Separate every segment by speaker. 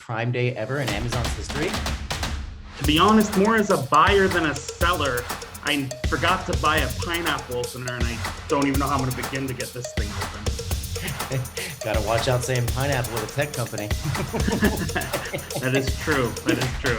Speaker 1: Prime Day ever in Amazon's history?
Speaker 2: To be honest, more as a buyer than a seller. I forgot to buy a pineapple opener, and I don't even know how I'm going to begin to get this thing open.
Speaker 1: Gotta watch out saying pineapple with a tech company.
Speaker 2: That is true. That is true.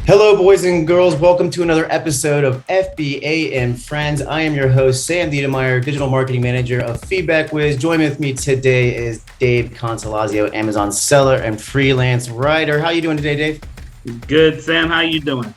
Speaker 1: Hello, boys and girls. Welcome to another episode of FBA and Friends. I am your host, Sam Diedemeyer, Digital Marketing Manager of FeedbackWhiz. Joining with me today is Dave Consolazio, Amazon seller and freelance writer. How are you doing today, Dave?
Speaker 2: Good, Sam. How you doing?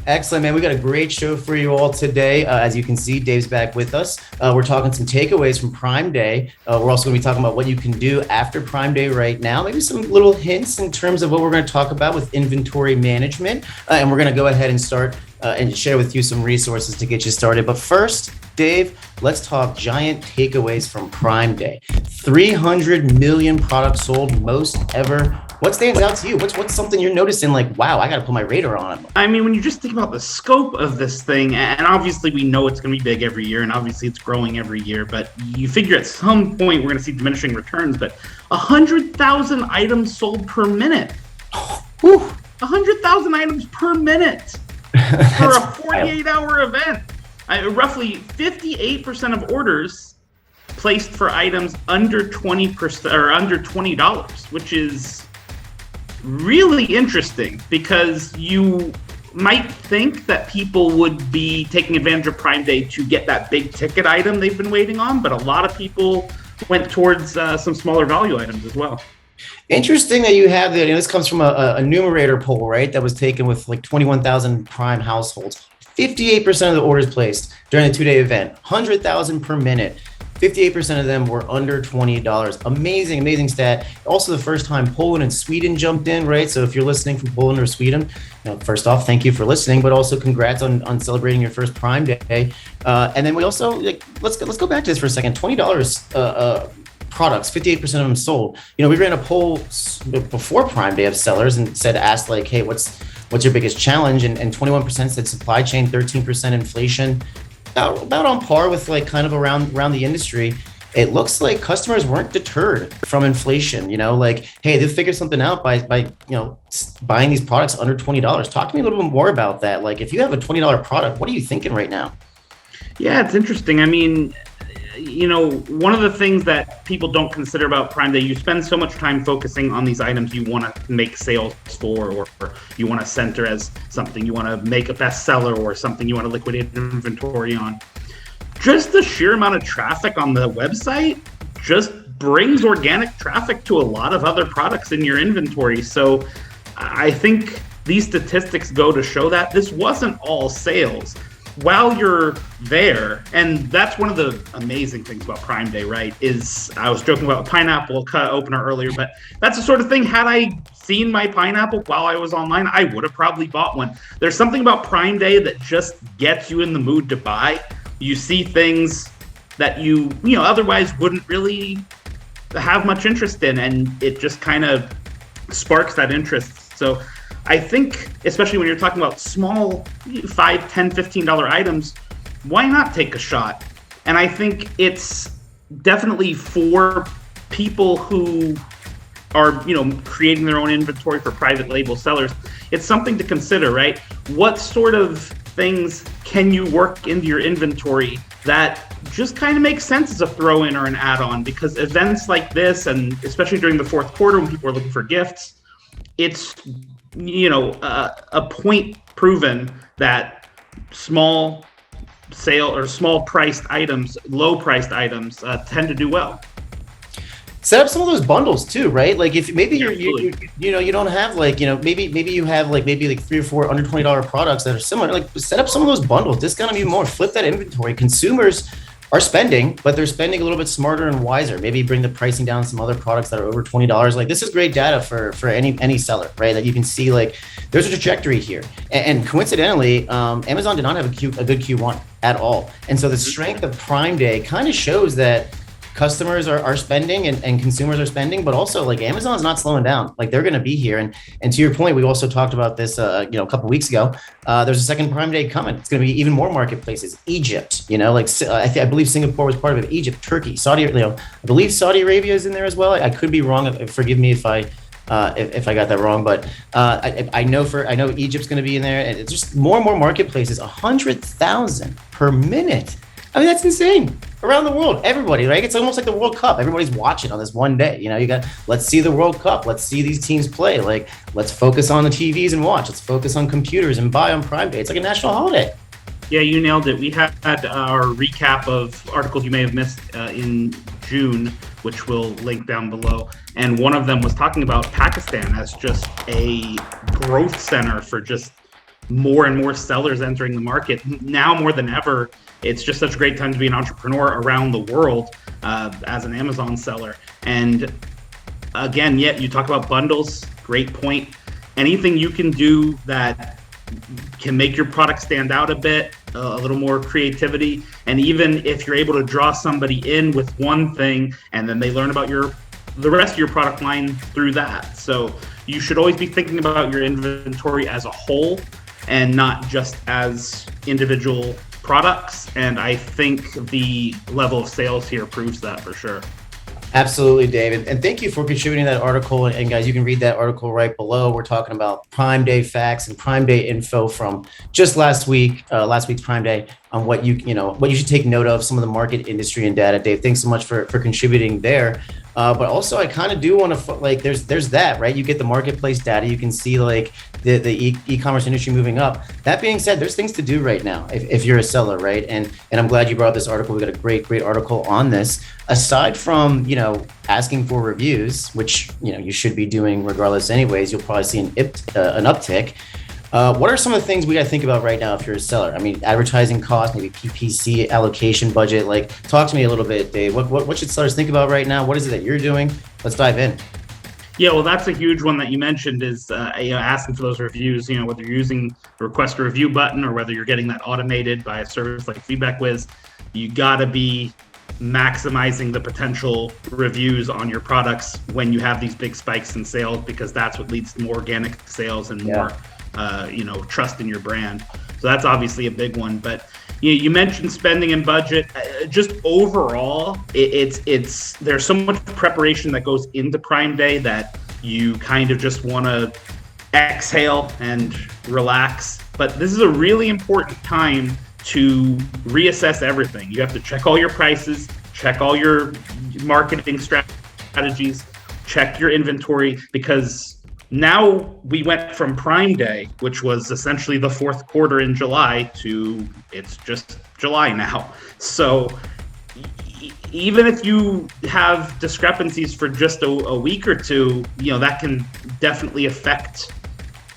Speaker 1: Excellent, man. We got a great show for you all today. As you can see, Dave's back with us. We're talking some takeaways from Prime Day. We're also going to be talking about what you can do after Prime Day right now. Maybe some little hints in terms of what we're going to talk about with inventory management. And we're going to go ahead and start and share with you some resources to get you started. But first, Dave, let's talk giant takeaways from Prime Day. 300 million products sold, most ever. What stands out to you? What's something you're noticing like, wow, I got to put my radar on it?
Speaker 2: I mean, when you just think about the scope of this thing, and obviously we know it's going to be big every year, and obviously it's growing every year, but you figure at some point we're going to see diminishing returns, but 100,000 items sold per minute. 100,000 items per minute for a 48-hour event. Roughly 58% of orders placed for items under 20% or under $20, which is really interesting because you might think that people would be taking advantage of Prime Day to get that big ticket item they've been waiting on, but a lot of people went towards some smaller value items as well.
Speaker 1: Interesting that you have that. This comes from a numerator poll, right? That was taken with like 21,000 Prime households. 58% of the orders placed during the two-day event, 100,000 per minute. 58% of them were under $20. Amazing, amazing stat. Also the first time Poland and Sweden jumped in, right? So if you're listening from Poland or Sweden, first off, thank you for listening, but also congrats on celebrating your first Prime Day. And then we also, let's go back to this for a second. $20 products, 58% of them sold. We ran a poll before Prime Day of sellers and asked like, hey, what's your biggest challenge? And 21% said supply chain, 13% inflation. About on par with like kind of around the industry. It looks like customers weren't deterred from inflation. Like, hey, they'll figure something out by buying these products under $20. Talk to me a little bit more about that. Like, if you have a $20 product, what are you thinking right now?
Speaker 2: Yeah, it's interesting. I mean, one of the things that people don't consider about Prime Day, you spend so much time focusing on these items you want to make sales for, or you want to center as something you want to make a bestseller or something you want to liquidate inventory on. Just the sheer amount of traffic on the website just brings organic traffic to a lot of other products in your inventory. So I think these statistics go to show that this wasn't all sales. While you're there, and that's one of the amazing things about Prime Day, right, is I was joking about a pineapple opener earlier, but that's the sort of thing, had I seen my pineapple while I was online, I would have probably bought one. There's something about Prime Day that just gets you in the mood to buy. You see things that you otherwise wouldn't really have much interest in, and it just kind of sparks that interest. So I think, especially when you're talking about small $5, $10, $15 items, why not take a shot? And I think it's definitely for people who are, creating their own inventory for private label sellers. It's something to consider, right? What sort of things can you work into your inventory that just kind of makes sense as a throw-in or an add-on? Because events like this, and especially during the fourth quarter when people are looking for gifts, it's a point proven that small sale or small priced items, low priced items tend to do well.
Speaker 1: Set up some of those bundles too, right? Like if maybe you don't have like, maybe you have like 3 or 4 under $20 products that are similar, like set up some of those bundles, discount them even more, flip that inventory. Consumers are spending, but they're spending a little bit smarter and wiser. Maybe bring the pricing down some other products that are over $20. Like this is great data for any seller, right? That you can see like there's a trajectory here. And coincidentally, Amazon did not have a good Q1 at all. And so the strength of Prime Day kind of shows that customers are spending and consumers are spending, but also like Amazon's not slowing down. Like they're going to be here. And to your point, we also talked about this, a couple weeks ago. There's a second Prime Day coming. It's going to be even more marketplaces. Egypt, like I believe Singapore was part of it. Egypt, Turkey, Saudi, I believe Saudi Arabia is in there as well. I could be wrong. Forgive me if I got that wrong, but I know Egypt's going to be in there, and it's just more and more marketplaces. 100,000 per minute. I mean, that's insane. Around the world, everybody, right? It's almost like the World Cup. Everybody's watching on this one day. Let's see the World Cup. Let's see these teams play. Like, let's focus on the TVs and watch. Let's focus on computers and buy on Prime Day. It's like a national holiday.
Speaker 2: Yeah, you nailed it. We had our recap of articles you may have missed in June, which we'll link down below. And one of them was talking about Pakistan as just a growth center for just more and more sellers entering the market. Now more than ever, it's just such a great time to be an entrepreneur around the world as an Amazon seller. And again, you talk about bundles, great point. Anything you can do that can make your product stand out a bit, a little more creativity. And even if you're able to draw somebody in with one thing and then they learn about the rest of your product line through that. So you should always be thinking about your inventory as a whole and not just as individual products. And I think the level of sales here proves that for sure.
Speaker 1: Absolutely, David. And thank you for contributing that article. And guys, you can read that article right below. We're talking about Prime Day facts and Prime Day info from just last week's Prime Day on what you should take note of, some of the market industry and data. Dave, thanks so much for contributing there. But also I kind of do want to there's that, right? You get the marketplace data. You can see like the e-commerce industry moving up. That being said, there's things to do right now if you're a seller, right? And I'm glad you brought this article. We got a great article on this. Aside from, asking for reviews, which, you should be doing regardless anyways, you'll probably see an uptick. What are some of the things we got to think about right now if you're a seller? I mean, advertising cost, maybe PPC allocation budget. Like, talk to me a little bit, Dave. What should sellers think about right now? What is it that you're doing? Let's dive in.
Speaker 2: Yeah, well, that's a huge one that you mentioned is asking for those reviews, whether you're using the request a review button or whether you're getting that automated by a service like FeedbackWhiz. You got to be maximizing the potential reviews on your products when you have these big spikes in sales, because that's what leads to more organic sales and more trust in your brand. So that's obviously a big one. But you mentioned spending and budget. Just overall, it's there's so much preparation that goes into Prime Day that you kind of just want to exhale and relax. But this is a really important time to reassess everything. You have to check all your prices, check all your marketing strategies, check your inventory, because now we went from Prime Day, which was essentially the fourth quarter in July, to it's just July now. So even if you have discrepancies for just a week or two, that can definitely affect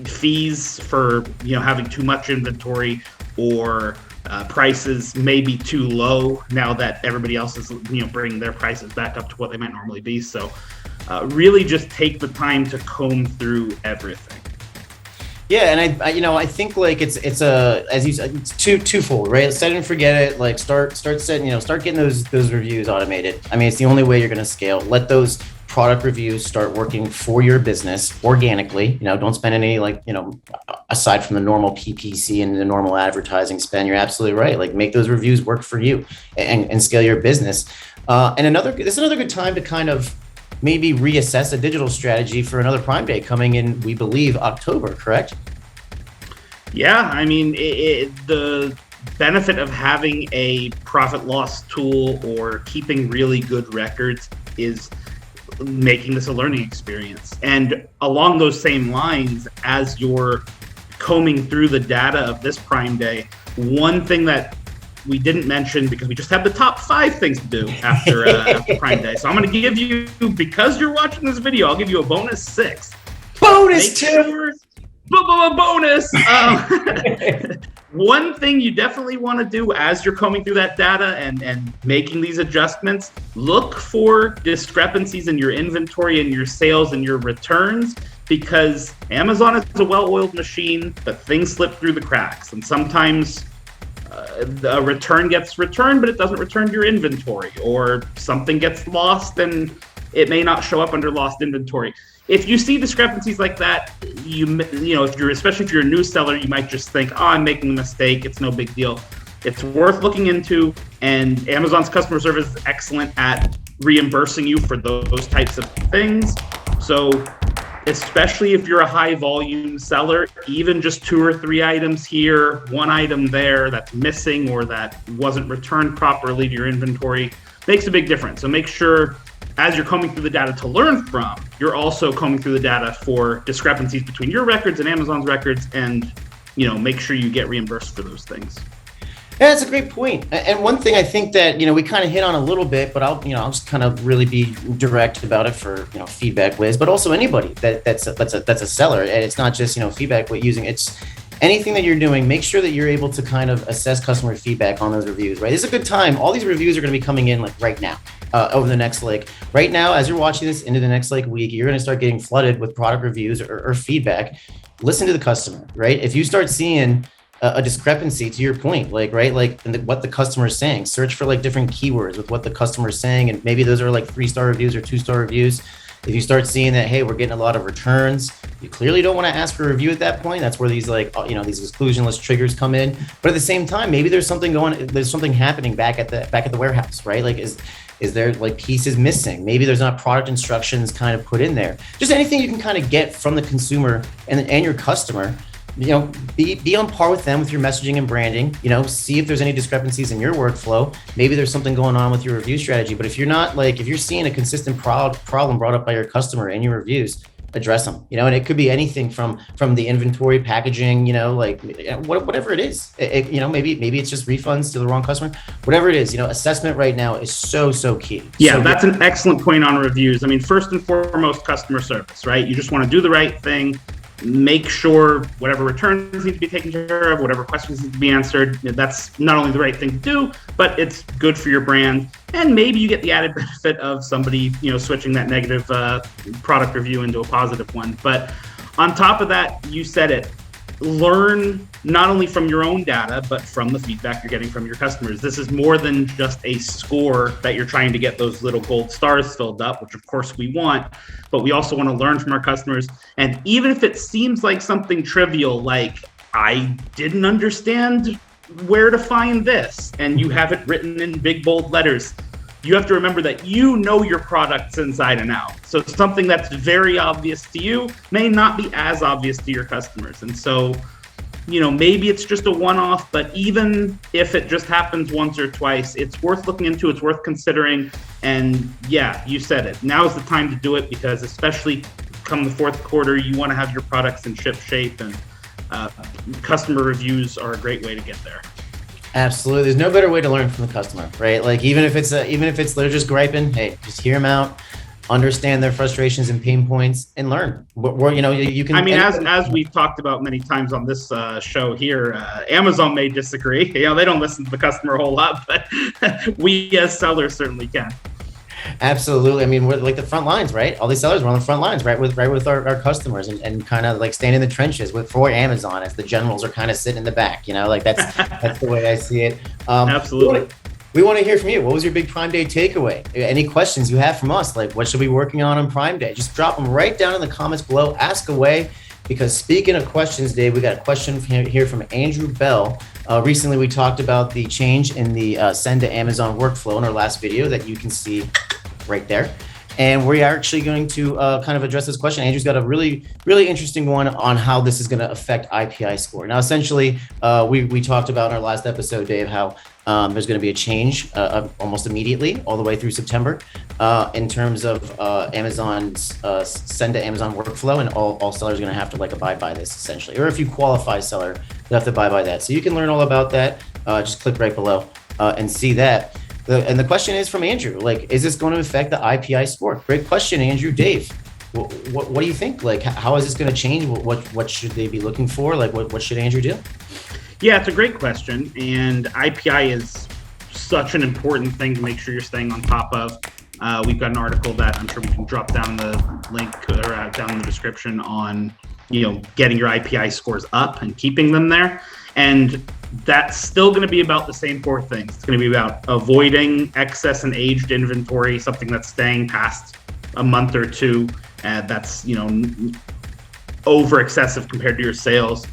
Speaker 2: fees for, having too much inventory, or prices may be too low now that everybody else is, bringing their prices back up to what they might normally be. So really just take the time to comb through everything.
Speaker 1: Yeah, and I think like it's as you said, it's twofold, right? Set it and forget it. Like start setting, start getting those reviews automated. I mean, it's the only way you're going to scale. Let those product reviews start working for your business organically. Don't spend any aside from the normal PPC and the normal advertising spend. You're absolutely right. Like, make those reviews work for you and scale your business. And this is another good time to kind of maybe reassess a digital strategy for another Prime Day coming in, we believe, October, correct?
Speaker 2: Yeah, I mean, the benefit of having a profit loss tool or keeping really good records is making this a learning experience. And along those same lines, as you're combing through the data of this Prime Day, one thing that we didn't mention, because we just have the top 5 things to do after Prime Day. So I'm going to give you, because you're watching this video, I'll give you a bonus 6.
Speaker 1: Bonus 2!
Speaker 2: Bonus! One thing you definitely want to do as you're combing through that data and making these adjustments, look for discrepancies in your inventory and your sales and your returns, because Amazon is a well-oiled machine, but things slip through the cracks. And sometimes a return gets returned, but it doesn't return your inventory, or something gets lost and it may not show up under lost inventory. If you see discrepancies like that, you know, especially if you're a new seller, you might just think, oh, I'm making a mistake. It's no big deal. It's worth looking into, and Amazon's customer service is excellent at reimbursing you for those types of things. So especially if you're a high volume seller, even just 2 or 3 items here, 1 item there that's missing or that wasn't returned properly to your inventory makes a big difference. So make sure as you're combing through the data to learn from, you're also combing through the data for discrepancies between your records and Amazon's records, and make sure you get reimbursed for those things.
Speaker 1: Yeah, that's a great point. And one thing I think that we kind of hit on a little bit, but I'll just kind of really be direct about it for FeedbackWhiz, but also anybody that's a seller, and it's not just FeedbackWhiz using it's anything that you're doing. Make sure that you're able to kind of assess customer feedback on those reviews. Right, this is a good time. All these reviews are going to be coming in like right now. Over the next right now, as you're watching this into the next week, you're going to start getting flooded with product reviews or feedback. Listen to the customer, right? If you start seeing a discrepancy, to your point, what the customer is saying, search for different keywords with what the customer is saying, and maybe those are 3-star reviews or 2-star reviews. If you start seeing that, hey, we're getting a lot of returns, you clearly don't want to ask for a review at that point. That's where these these exclusion list triggers come in. But at the same time, maybe there's something happening back at the warehouse, right? Is there pieces missing? Maybe there's not product instructions kind of put in there. Just anything you can kind of get from the consumer and your customer. Be on par with them with your messaging and branding. See if there's any discrepancies in your workflow. Maybe there's something going on with your review strategy. But if you're not if you're seeing a consistent problem brought up by your customer in your reviews, address them. And it could be anything from the inventory, packaging, whatever it is. Maybe it's just refunds to the wrong customer. Whatever it is, assessment right now is so key.
Speaker 2: Yeah, that's an excellent point on reviews. I mean, first and foremost, customer service, right? You just want to do the right thing. Make sure whatever returns need to be taken care of, whatever questions need to be answered, that's not only the right thing to do, but it's good for your brand. And maybe you get the added benefit of somebody, switching that negative product review into a positive one. But on top of that, you said it, learn not only from your own data, but from the feedback you're getting from your customers. This is more than just a score that you're trying to get those little gold stars filled up, which of course we want, but we also want to learn from our customers. And even if it seems like something trivial, like I didn't understand where to find this, and you have it written in big bold letters, you have to remember that your products inside and out. So something that's very obvious to you may not be as obvious to your customers. And so, maybe it's just a one-off, but even if it just happens once or twice, it's worth looking into, it's worth considering. And yeah, you said it. Now is the time to do it, because especially come the fourth quarter, you want to have your products in ship shape, and customer reviews are a great way to get there.
Speaker 1: Absolutely. There's no better way to learn from the customer, right? Even if they're just griping, hey, just hear them out, understand their frustrations and pain points, and learn. You can. I mean,
Speaker 2: as we've talked about many times on this show here, Amazon may disagree. They don't listen to the customer a whole lot, but we as sellers certainly can.
Speaker 1: Absolutely. I mean, we're the front lines, right? All these sellers are on the front lines, right? With our customers, and kind of staying in the trenches for Amazon, as the generals are kind of sitting in the back. That's the way I see it.
Speaker 2: Absolutely.
Speaker 1: We want to hear from you. What was your big Prime Day takeaway? Any questions you have from us? What should we be working on Prime Day? Just drop them right down in the comments below. Ask away. Because speaking of questions, Dave, we got a question here from Andrew Bell. Recently, we talked about the change in the send to Amazon workflow in our last video that you can see right there. And we are actually going to kind of address this question. Andrew's got a really, really interesting one on how this is going to affect IPI score. Now, essentially, we talked about in our last episode, Dave, how there's going to be a change almost immediately all the way through September in terms of Amazon's send to Amazon workflow, and all sellers are going to have to abide by this essentially. Or if you qualify seller, you have to abide by that. So you can learn all about that. Just click right below and see that. And the question is from Andrew, is this going to affect the IPI score? Great question, Andrew. Dave, what do you think? How is this going to change? What should they be looking for? What should Andrew do?
Speaker 2: Yeah, it's a great question, and IPI is such an important thing to make sure you're staying on top of. We've got an article that I'm sure we can drop down the link or down in the description on, getting your IPI scores up and keeping them there. And that's still going to be about the same four things. It's going to be about avoiding excess and aged inventory, something that's staying past a month or two, that's over excessive compared to your sales.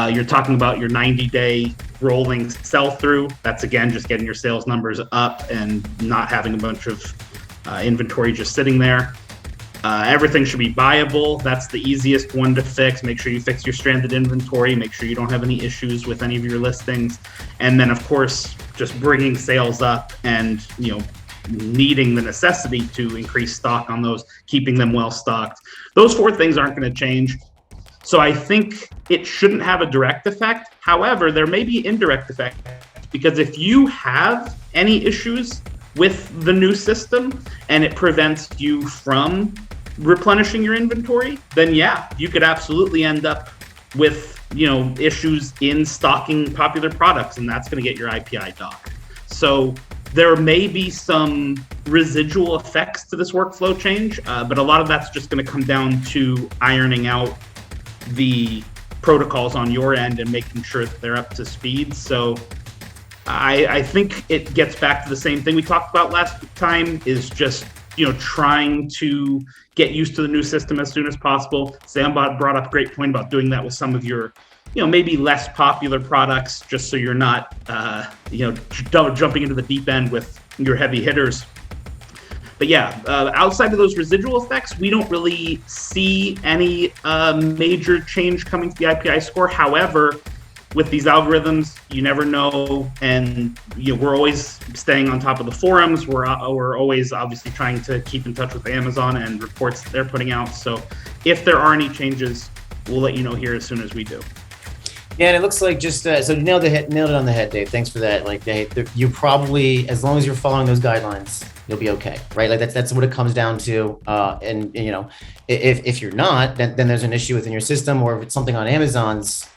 Speaker 2: You're talking about your 90-day rolling sell-through. That's, again, just getting your sales numbers up and not having a bunch of inventory just sitting there. Everything should be buyable. That's the easiest one to fix. Make sure you fix your stranded inventory. Make sure you don't have any issues with any of your listings. And then, of course, just bringing sales up and, needing the necessity to increase stock on those, keeping them well stocked. Those four things aren't going to change. So I think it shouldn't have a direct effect. However, there may be indirect effect, because if you have any issues with the new system and it prevents you from replenishing your inventory, then yeah, you could absolutely end up with, issues in stocking popular products, and that's going to get your IPI docked. So there may be some residual effects to this workflow change, but a lot of that's just going to come down to ironing out the protocols on your end and making sure that they're up to speed. So I think it gets back to the same thing we talked about last time, is just, trying to get used to the new system as soon as possible. Sam brought up a great point about doing that with some of your, maybe less popular products, just so you're not, jumping into the deep end with your heavy hitters. But yeah, outside of those residual effects, we don't really see any major change coming to the IPI score. However, with these algorithms, you never know, and we're always staying on top of the forums. We're always obviously trying to keep in touch with Amazon and reports that they're putting out. So if there are any changes, we'll let you know here as soon as we do.
Speaker 1: Yeah, and it looks like just so you nailed it on the head, Dave. Thanks for that. Like, you probably, as long as you're following those guidelines, you'll be okay, right? Like that's what it comes down to. And if you're not, then there's an issue within your system, or if it's something on Amazon's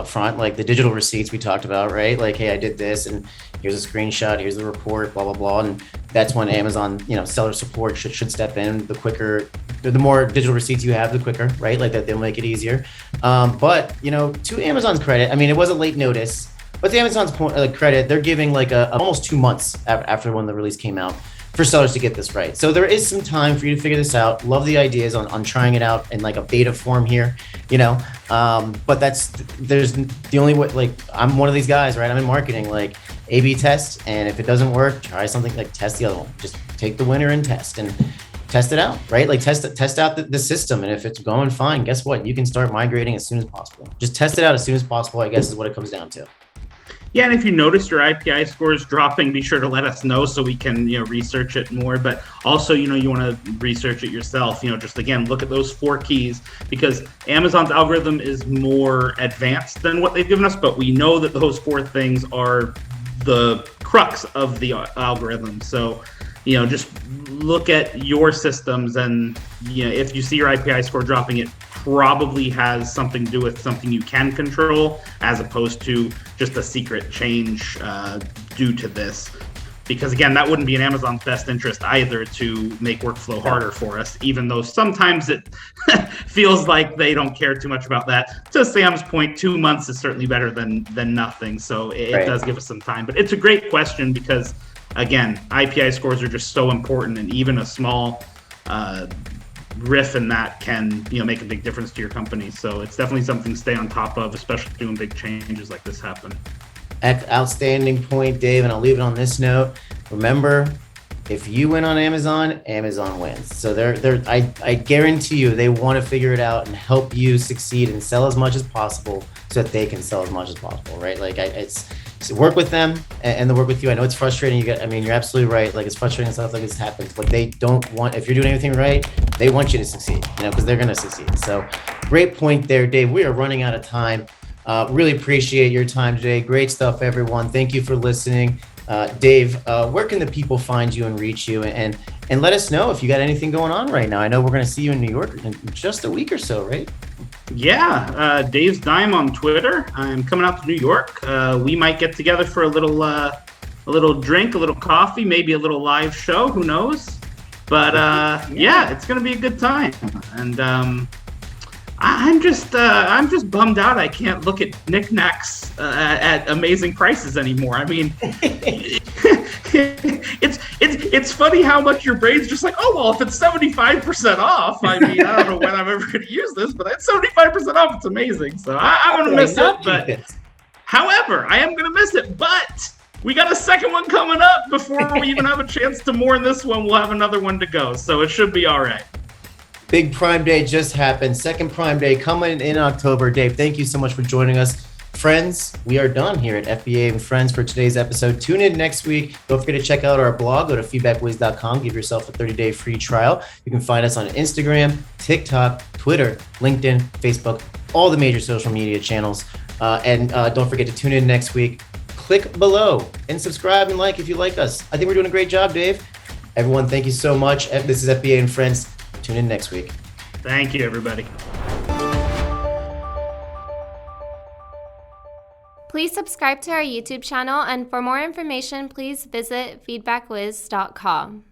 Speaker 1: front, like the digital receipts we talked about, right? Like, hey, I did this, and here's a screenshot, here's the report, blah blah blah, and that's when Amazon, seller support should step in. The more digital receipts you have, the quicker, right? Like that, they'll make it easier. But to Amazon's credit, I mean, it was a late notice, but to Amazon's credit, they're giving like almost 2 months after when the release came out for sellers to get this right. So there is some time for you to figure this out. Love the ideas on trying it out in like a beta form here, but there's the only way, like, I'm one of these guys, right? I'm in marketing, like A/B test. And if it doesn't work, try something, like test the other one, just take the winner and test it out, right? Like test out the system. And if it's going fine, guess what? You can start migrating as soon as possible. Just test it out as soon as possible, I guess, is what it comes down to.
Speaker 2: Yeah, and if you notice your IPI scores dropping, be sure to let us know so we can, research it more. But also, you want to research it yourself. Just again, look at those 4 keys, because Amazon's algorithm is more advanced than what they've given us. But we know that those 4 things are the crux of the algorithm. So, just look at your systems, and if you see your IPI score dropping, it probably has something to do with something you can control, as opposed to just a secret change due to this. Because again, that wouldn't be in Amazon's best interest either, to make workflow harder for us, even though sometimes it feels like they don't care too much about that. To Sam's point, 2 months is certainly better than nothing. So it does give us some time. But it's a great question, because again, IPI scores are just so important, and even a small riff in that can make a big difference to your company. So it's definitely something to stay on top of, especially when big changes like this happen.
Speaker 1: Outstanding point, Dave, and I'll leave it on this note. Remember, if you win on Amazon, Amazon wins. So I guarantee you, they want to figure it out and help you succeed and sell as much as possible, so that they can sell as much as possible, right? Like it's work with them and they work with you. I know it's frustrating. You're absolutely right. Like, it's frustrating stuff like this happens, but they don't want, if you're doing everything right, they want you to succeed, because they're going to succeed. So great point there, Dave. We are running out of time. Really appreciate your time today. Great stuff, everyone. Thank you for listening. Dave, where can the people find you and reach you, and let us know if you got anything going on right now? I know we're going to see you in New York in just a week or so, right?
Speaker 2: Yeah, Dave's Dime on Twitter. I'm coming out to New York. We might get together for a little drink, a little coffee, maybe a little live show. Who knows? But yeah, it's gonna be a good time. And I'm just bummed out. I can't look at knickknacks at amazing prices anymore. I mean, it's funny how much your brain's just like, oh well, if it's 75% off. I mean, I don't know when I'm ever going to use this, but that's 75% off. It's amazing. So I'm going to miss it. But however, I am going to miss it. But we got a second one coming up before we even have a chance to mourn this one. We'll have another one to go, so it should be all right.
Speaker 1: Big Prime Day just happened. Second Prime Day coming in October. Dave, thank you so much for joining us. Friends, we are done here at FBA and Friends for today's episode. Tune in next week. Don't forget to check out our blog. Go to feedbackwhiz.com. Give yourself a 30-day free trial. You can find us on Instagram, TikTok, Twitter, LinkedIn, Facebook, all the major social media channels. And don't forget to tune in next week. Click below and subscribe and like if you like us. I think we're doing a great job, Dave. Everyone, thank you so much. This is FBA and Friends. Tune in next week.
Speaker 2: Thank you, everybody.
Speaker 3: Please subscribe to our YouTube channel, and for more information, please visit feedbackwiz.com.